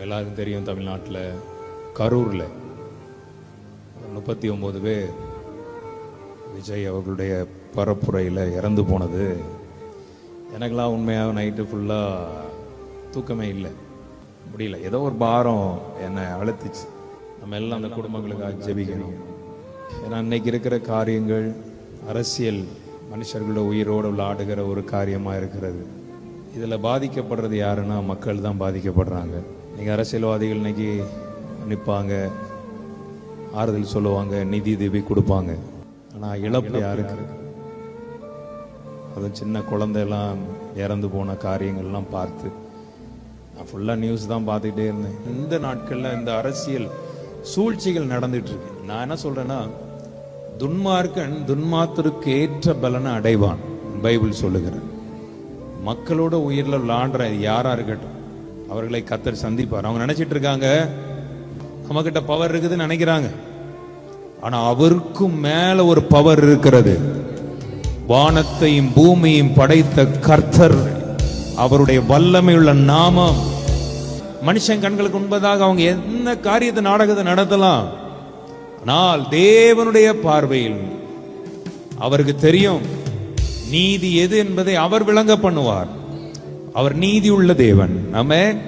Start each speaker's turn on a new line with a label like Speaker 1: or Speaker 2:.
Speaker 1: எல்லாருக்கும் தெரியும், தமிழ்நாட்டில் கரூரில் 39 பேர் விஜய் அவர்களுடைய பரப்புரையில் இறந்து போனது எனக்கெல்லாம் உண்மையாக நைட்டு ஃபுல்லாக தூக்கமே இல்லை, முடியல. ஏதோ ஒரு பாரம் என்னை அழுத்துச்சு. நம்ம எல்லாம் அந்த குடும்பங்களுக்காக ஜெபிக்கணும். ஏன்னா இன்னைக்கு இருக்கிற காரியங்கள் அரசியல் மனுஷர்களோட உயிரோடு விளையாடுகிற ஒரு காரியமாக இருக்கிறது. இதில் பாதிக்கப்படுறது யாருன்னா மக்கள் தான் பாதிக்கப்படுறாங்க. இன்னைக்கு அரசியல்வாதிகள் இன்னைக்கு நிற்பாங்க, ஆறுதல் சொல்லுவாங்க, நிதி உதவி கொடுப்பாங்க. ஆனால் இழப்பு யாருக்கு? அது சின்ன குழந்தையெல்லாம் இறந்து போன காரியங்கள்லாம் பார்த்து நான் ஃபுல்லாக நியூஸ் தான் பார்த்துக்கிட்டே இருந்தேன். இந்த நாட்களில் இந்த அரசியல் சூழ்ச்சிகள் நடந்துட்டு இருக்கு. நான் என்ன சொல்றேன்னா, துன்மார்க்கன் துன்மார்க்கருக்கு ஏற்ற பலனை அடைவான் பைபிள் சொல்லுகிறேன். மக்களோட உயிரில் விளாடுற யாரா இருக்கட்டும், அவர்களை கர்த்தர் சந்திப்பார். அவங்க நினைச்சிட்டு இருக்காங்க நம்ம கிட்ட பவர் இருக்குதுன்னு நினைக்கிறாங்க. ஆனா அவருக்கும் மேல ஒரு பவர் இருக்கிறது. வானத்தையும் பூமியையும் படைத்த கர்த்தர், அவருடைய வல்லமையுள்ள நாமம். மனுஷன் கண்களுக்கு முன்பதாக அவங்க என்ன காரியத்தை நாடகத்தை நடத்தலாம், ஆனால் தேவனுடைய பார்வையில் அவருக்கு தெரியும் நீதி எது என்பதை அவர் விளங்க பண்ணுவார். அவர் நீதி உள்ள தேவன். ஆமென்.